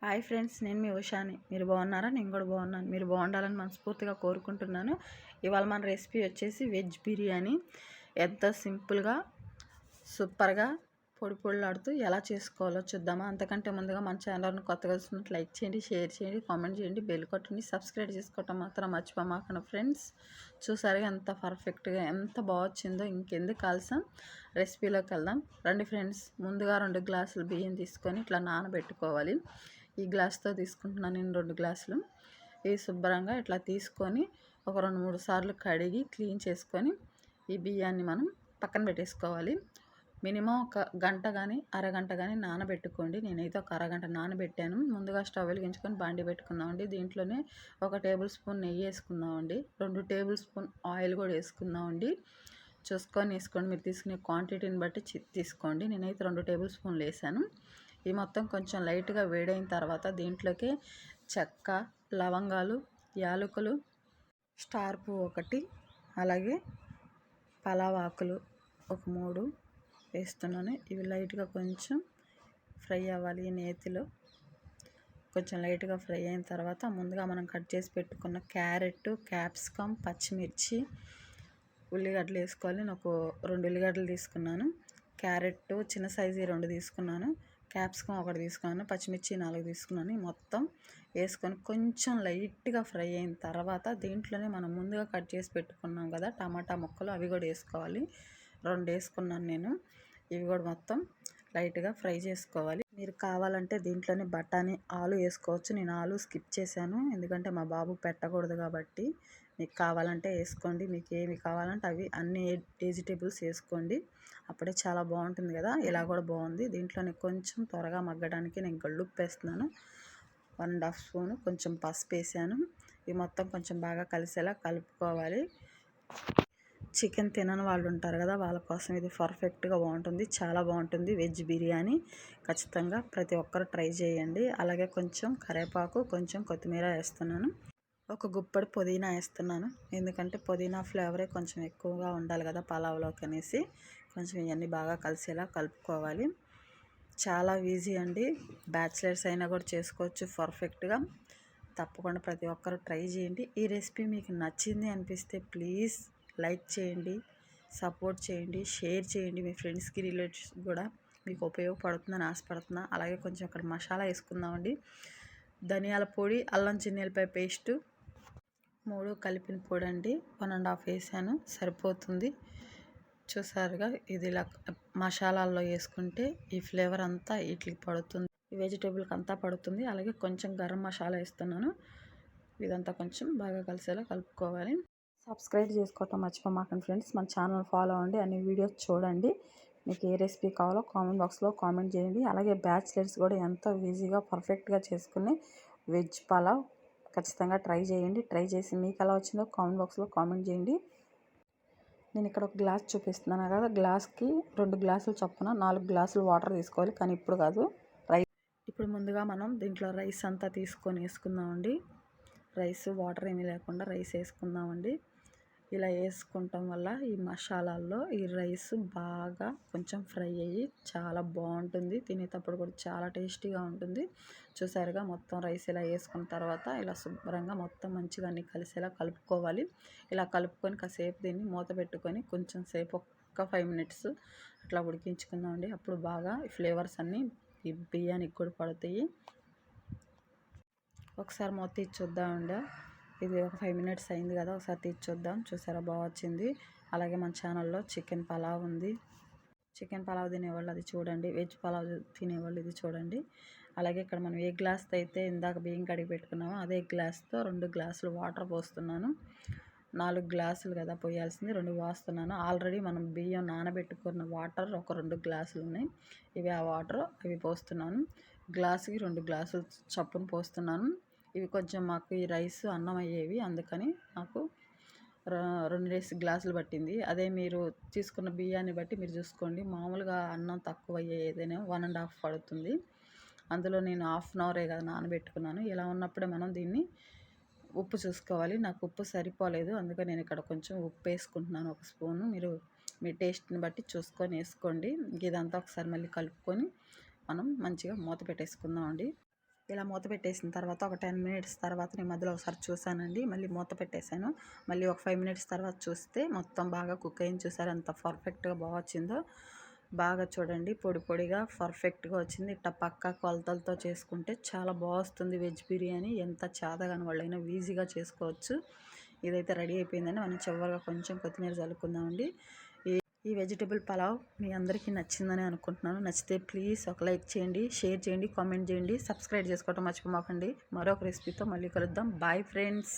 Hi friends, నేను మీ ఉషాని. మీరు బాగున్నారా? నేను కూడా బాగున్నాను. మీరు బాగుండాలని మనస్ఫూర్తిగా కోరుకుంటున్నాను. ఇవాళ మన రెసిపీ వచ్చేసి వెజ్ బిర్యానీ. ఎంత సింపుల్గా సూపర్గా పొడి పొడిలాడుతూ ఎలా చేసుకోవాలో చూద్దామా. అంతకంటే ముందుగా మన ఛానల్ని కొత్తగా చూసినట్టు లైక్ చేయండి, షేర్ చేయండి, కామెంట్ చేయండి, బెల్ కొట్టండి, సబ్స్క్రైబ్ చేసుకోవటం మాత్రం మర్చిపోమాకండి ఫ్రెండ్స్. చూసారుగా ఎంత పర్ఫెక్ట్గా ఎంత బాగొచ్చిందో. ఇంకెందుకు ఆలస్యం, రెసిపీలోకి వెళ్దాం రండి ఫ్రెండ్స్. ముందుగా 2 గ్లాసులు బియ్యం తీసుకొని ఇట్లా నానబెట్టుకోవాలి. ఈ గ్లాస్తో తీసుకుంటున్నాను నేను 2 గ్లాసులు. ఇవి శుభ్రంగా ఇట్లా తీసుకొని ఒక 2-3 సార్లు కడిగి క్లీన్ చేసుకొని ఈ బియ్యాన్ని మనం పక్కన పెట్టేసుకోవాలి. మినిమం ఒక గంట కానీ అరగంట కానీ నానబెట్టుకోండి. నేనైతే ఒక అరగంట నానబెట్టాను. ముందుగా స్టవ్ వెలిగించుకొని బాండి పెట్టుకుందామండి. దీంట్లోనే 1 టేబుల్ స్పూన్ నెయ్యి వేసుకుందామండి. 2 టేబుల్ స్పూన్ ఆయిల్ కూడా వేసుకుందామండి. చూసుకొని వేసుకోండి, మీరు తీసుకునే క్వాంటిటీని బట్టి తీసుకోండి. నేనైతే 2 టేబుల్ స్పూన్లు వేసాను. ఈ మొత్తం కొంచెం లైట్గా వేడైన తర్వాత దీంట్లోకి చెక్క, లవంగాలు, యాలకులు, స్టార్ పువ్వు 1, అలాగే పలావ్ ఆకులు ఒక 3 వేస్తున్నాను. ఇవి లైట్గా కొంచెం ఫ్రై అవ్వాలి. ఈ నేతిలో కొంచెం లైట్గా ఫ్రై అయిన తర్వాత ముందుగా మనం కట్ చేసి పెట్టుకున్న క్యారెట్, క్యాప్సికమ్, పచ్చిమిర్చి, ఉల్లిగడ్డలు వేసుకోవాలి. నేను ఒక 2 ఉల్లిగడ్డలు తీసుకున్నాను. క్యారెట్ చిన్న సైజు 2 తీసుకున్నాను. క్యాప్సికమ్ 1 తీసుకున్నాను. పచ్చిమిర్చి 4 తీసుకున్నాను. మొత్తం వేసుకొని కొంచెం లైట్గా ఫ్రై అయిన తర్వాత దీంట్లోనే మనం ముందుగా కట్ చేసి పెట్టుకున్నాం కదా టమాటా ముక్కలు, అవి కూడా వేసుకోవాలి. 2 వేసుకున్నాను నేను. ఇవి కూడా మొత్తం లైట్గా ఫ్రై చేసుకోవాలి. మీరు కావాలంటే దీంట్లోనే బఠానీ, ఆలు వేసుకోవచ్చు. నేను ఆలు స్కిప్ చేశాను, ఎందుకంటే మా బాబు పెట్టకూడదు కాబట్టి. మీకు కావాలంటే వేసుకోండి. మీకు ఏమి కావాలంటే అవి అన్ని వెజిటేబుల్స్ వేసుకోండి. అప్పుడే చాలా బాగుంటుంది కదా. ఇలా కూడా బాగుంది. దీంట్లోనే కొంచెం త్వరగా మగ్గడానికి నేను గళ్ళుప్పు వేస్తున్నాను. 1.5 స్పూన్ కొంచెం పసుపు వేసాను. ఇవి మొత్తం కొంచెం బాగా కలిసేలా కలుపుకోవాలి. చికెన్ తినని వాళ్ళు ఉంటారు కదా, వాళ్ళ కోసం ఇది పర్ఫెక్ట్గా బాగుంటుంది. చాలా బాగుంటుంది వెజ్ బిర్యానీ. ఖచ్చితంగా ప్రతి ఒక్కరు ట్రై చేయండి. అలాగే కొంచెం కరివేపాకు, కొంచెం కొత్తిమీర వేస్తున్నాను. ఒక గుప్పడి పుదీనా వేస్తున్నాను, ఎందుకంటే పుదీనా ఫ్లేవరే కొంచెం ఎక్కువగా ఉండాలి కదా పలావ్లోకి అనేసి. కొంచెం ఇవన్నీ బాగా కలిసేలా కలుపుకోవాలి. చాలా ఈజీ అండి. బ్యాచిలర్స్ అయినా కూడా చేసుకోవచ్చు పర్ఫెక్ట్గా. తప్పకుండా ప్రతి ఒక్కరు ట్రై చేయండి. ఈ రెసిపీ మీకు నచ్చింది అనిపిస్తే ప్లీజ్ లైక్ చేయండి, సపోర్ట్ చేయండి, షేర్ చేయండి. మీ ఫ్రెండ్స్కి, రిలేటివ్స్ కూడా మీకు ఉపయోగపడుతుందని ఆశపడుతున్నా. అలాగే కొంచెం అక్కడ మసాలా వేసుకుందామండి. ధనియాల పొడి, అల్లం చిన్నులపాయ పేస్టు 3 కలిపిన పొడి అండి. 1.5 వేసాను, సరిపోతుంది. చూసారుగా, ఇది ఇలా మసాలాల్లో వేసుకుంటే ఈ ఫ్లేవర్ అంతా వీటికి పడుతుంది, ఈ వెజిటేబుల్కి అంతా పడుతుంది. అలాగే కొంచెం గరం మసాలా వేస్తున్నాను. ఇదంతా కొంచెం బాగా కలిసేలా కలుపుకోవాలి. సబ్స్క్రైబ్ చేసుకోవటం మర్చిపోమాకండి ఫ్రెండ్స్. మన ఛానల్ ఫాలో అవ్వండి, అన్ని వీడియోస్ చూడండి. మీకు ఏ రెసిపీ కావాలో కామెంట్ బాక్స్లో కామెంట్ చేయండి. అలాగే బ్యాచిలర్స్ కూడా ఎంతో ఈజీగా పర్ఫెక్ట్గా చేసుకునే వెజ్ పలావ్ ఖచ్చితంగా ట్రై చేయండి. ట్రై చేసి మీకు ఎలా వచ్చిందో కామెంట్ బాక్స్లో కామెంట్ చేయండి. నేను ఇక్కడ ఒక గ్లాస్ చూపిస్తున్నాను కదా, గ్లాస్కి 2 గ్లాసులు చొప్పున 4 గ్లాసులు వాటర్ తీసుకోవాలి. కానీ ఇప్పుడు కాదు, ఇప్పుడు ముందుగా మనం దీంట్లో రైస్ అంతా తీసుకొని వేసుకుందామండి. రైస్ వాటర్ ఏమీ లేకుండా రైస్ వేసుకుందామండి. ఇలా వేసుకుంటాం వల్ల ఈ మసాలాల్లో ఈ రైస్ బాగా కొంచెం ఫ్రై అయ్యి చాలా బాగుంటుంది. తినేటప్పుడు కూడా చాలా టేస్టీగా ఉంటుంది. చూసారుగా, మొత్తం రైస్ ఇలా వేసుకున్న తర్వాత ఇలా శుభ్రంగా మొత్తం మంచిగా అన్ని కలిసేలా కలుపుకోవాలి. ఇలా కలుపుకొని కాసేపు దీన్ని మూత పెట్టుకొని కొంచెం సేపు ఒక 5 మినిట్స్ అట్లా ఉడికించుకుందామండి. అప్పుడు బాగా ఈ ఫ్లేవర్స్ అన్నీ ఈ బియ్యానికి కూడా పడతాయి. ఒకసారి మూత తీసి చూద్దామండి. ఇది ఒక 5 మినిట్స్ అయింది కదా, ఒకసారి తీసి చూద్దాం. చూసారా, బాగా వచ్చింది. అలాగే మన ఛానల్లో చికెన్ పలావ్ ఉంది. చికెన్ పలావ్ తినేవాళ్ళు అది చూడండి, వెజ్ పలావ్ తినేవాళ్ళు ఇది చూడండి. అలాగే ఇక్కడ మనం ఏ గ్లాస్తో అయితే ఇందాక బియ్యం కడిగి పెట్టుకున్నామో అదే గ్లాస్తో 2 గ్లాసులు వాటర్ పోస్తున్నాను. 4 గ్లాసులు కదా పోయాల్సింది, 2 పోస్తున్నాను. ఆల్రెడీ మనం బియ్యం నానబెట్టుకున్న వాటర్ ఒక 2 గ్లాసులు ఉన్నాయి. ఇవి ఆ వాటర్ అవి పోస్తున్నాను. గ్లాసుకి 2 గ్లాసులు చప్పున పోస్తున్నాను. ఇవి కొంచెం మాకు ఈ రైస్ అన్నం అయ్యేవి, అందుకని నాకు 2 గ్లాసులు పట్టింది. అదే మీరు తీసుకున్న బియ్యాన్ని బట్టి మీరు చూసుకోండి. మామూలుగా అన్నం తక్కువ అయ్యేదైనా 1.5 పడుతుంది. అందులో నేను 1/2 అవరే కదా నానబెట్టుకున్నాను. ఇలా ఉన్నప్పుడే మనం దీన్ని ఉప్పు చూసుకోవాలి. నాకు ఉప్పు సరిపోలేదు, అందుకని నేను ఇక్కడ కొంచెం ఉప్పు వేసుకుంటున్నాను, 1 స్పూను. మీరు మీ టేస్ట్ని బట్టి చూసుకొని వేసుకోండి. ఇదంతా ఒకసారి మళ్ళీ కలుపుకొని మనం మంచిగా మూత పెట్టేసుకుందాం అండి. ఇలా మూత పెట్టేసిన తర్వాత ఒక 10 మినిట్స్ తర్వాత నేను మధ్యలో ఒకసారి చూసానండి. మళ్ళీ మూత పెట్టేశాను. మళ్ళీ ఒక 5 మినిట్స్ తర్వాత చూస్తే మొత్తం బాగా కుక్ అయింది. చూసారు ఎంత పర్ఫెక్ట్గా బాగా వచ్చిందో. బాగా చూడండి, పొడి పొడిగా పర్ఫెక్ట్గా వచ్చింది. ఇట్లా పక్కా కొలతలతో చేసుకుంటే చాలా బాగుంది వెజ్ బిర్యానీ. ఎంత చేతగాని వాళ్ళైనా ఈజీగా చేసుకోవచ్చు. ఇదైతే రెడీ అయిపోయిందండి. మనం చివరిగా కొంచెం కొత్తిమీర చల్లుకుందామండి. ఈ వెజిటబుల్ పలావ్ మీ అందరికీ నచ్చిందని అనుకుంటున్నాను. నచ్చితే ప్లీజ్ ఒక లైక్ చేయండి, షేర్ చేయండి, కామెంట్ చేయండి, సబ్స్క్రైబ్ చేసుకోవటం మర్చిపోమాకండి. మరొక రెసిపీతో మళ్ళీ కలుద్దాం. Bye friends.